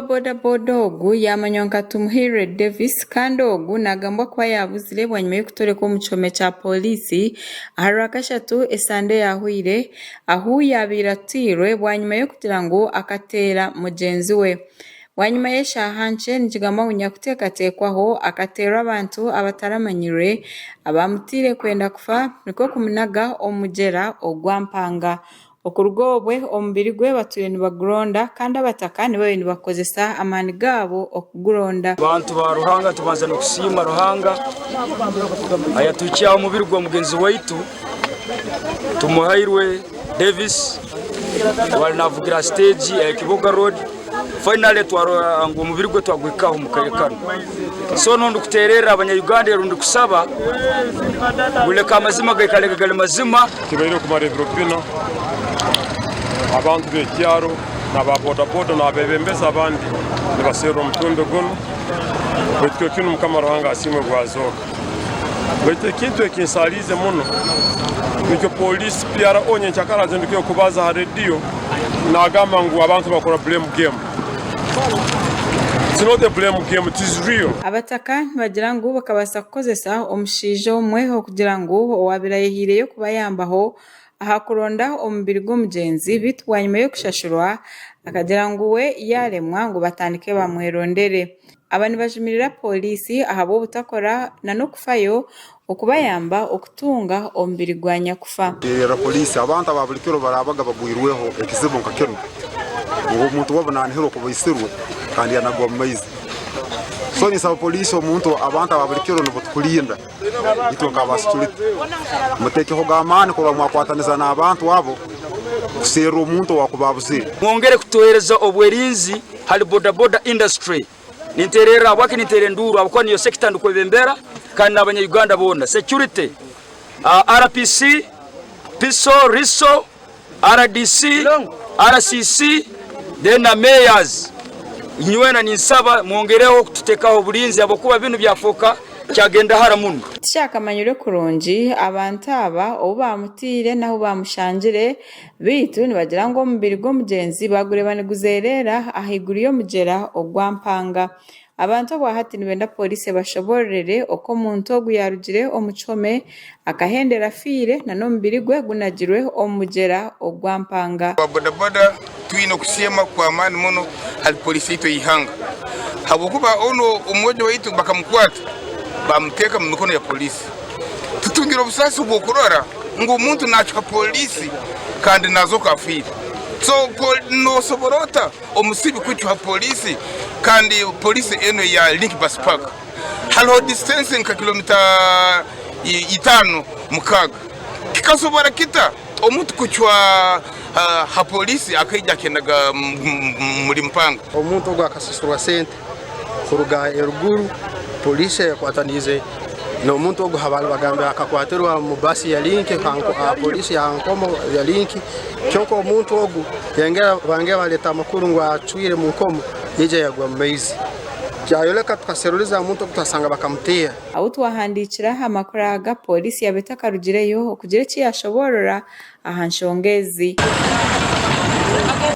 boda ogu yamanywa Tumuhire Davis kandi ogu nagambwa kuba yabuzire bwanyuma y'okutoleka omu kihome kya polisi aha Rwakashatu esande yahwire ahu yabaire atiirwe bwanyuma y'okugira ngu akateera mugyenzi we. Bwanyuma y'eshaaha nkye nikigambwa ngu nyakuteekateekwaho akateerwa abantu abataramanyirwe abamutiire kwenda kufa nikwo kumunaga omu mugyera ogwa Mpanga. Okuruga obwe omubiri gwe batuire nibaguronda kandi abataka nibo nibakozesa amaani gaabo okuguronda. Abantu ba Ruhanga tubanza nokusiima Ruhanga ayatuukyaho omubiri gwa mugenzi waitu Tumuhire Davis wali navugira stage ya Kibuga Road. Finally twaronga omubiri gwe twagwikaho mukayekano. So nondo kuterera abanyayuganda rundi kusaba guleka amazima gaikalega gali mazima kibaire ku marebropino abantu b'ekyaro n'ababodaboda n'abebembeza abandi nibasera omutumbe guno bwetyo kino Mukama Ruhanga asimwe gwazoka. Bwetyo kintu ekinsalize muno nikyo polisi pyara onye nkyakaraje ndikyo kubaza ha radio nagamba ngu abantu bakora blame game. It's not a blame game, it is real. Abataka bagira ngu bakabasa kukozesa omushiija omwe okugira ngu owabira yehireyo kuba yambaho aha kuronda omubiri gw'omugyenzi bitu bwanyuma y'okushashurwa akagira ngu we yaremwa ngu batandike bamwerondere. Aba nibajumirira polisi ahaba obutakora n'okufayo okubayamba okutunga omubiri gwa nyakufa. Polisi abantu ababulikiro barabaga bagwirweho ekizibu nka kino ngo omuntu wabonanihira okubaisirwe kandi yanagwa mu maizi. So nisaba polisi omuntu abantu ababulikiro nibotukulinda itwe nk'abasecurity mutekeho g'amaani kuba mwakwataniza n'abantu abo kuseera omuntu wakubabuzire. Mwongere kutohereza obwerinzi hali bodaboda industry ninterera abwake nitere nduru abakwa niyo sector ndikwebembera kandi n'abanyayuganda bona security RPC PISO RISO RDC RCC then mayors inywena ninsaba mwongereho kututekaho bulinzi abokuba bintu byafoka cyagenda haramuno. Tishakamanyire kurungi abantu aba obu bamutire naho bamushangire bitu nibagira ngo omubiri gw'omugenzi bagure baniguzerera ahiguru y'omugera ogwa Mpanga. Abantu bahati nibenda polisi bashoborere oko muntu ogu yarugire omu kihome akahendera fire na n'omubiri gwe gunagirwe omugera ogwa Mpanga. Bodaboda twino kusiema kwa amani muno hali polisi ito ihanga habukuba ono umoja waitu bakamukwata bamuteka mu mikono ya polisi tutungira obusasi bwokurora ngo umuntu nacho polisi kandi nazo kafiri so no soborota omusibi kwicu ha polisi kandi polisi eno ya Link Bus Park halo distance nka kilomita 5 mukaga kikasobora kita omuntu kuchwa ha polisi akaija kenaga muri Mpanga omuntu gwa kasusurwa sente kuruga eruguru polisi yakwatanize no muntu ogu habali bagamba akakwaterwa mu basi ya Link polisi ya Nkomo ya Link cyoko omuntu ogu yengera bangera baleta makuru ngo acwire mu Nkomo yeje yagwa maizi cyayoleka tukaseruriza omuntu kutasanga bakamuteya aho twahandikira amakuru aga polisi yabetakarugireyo okugira ki yashoborora aha nshongezi.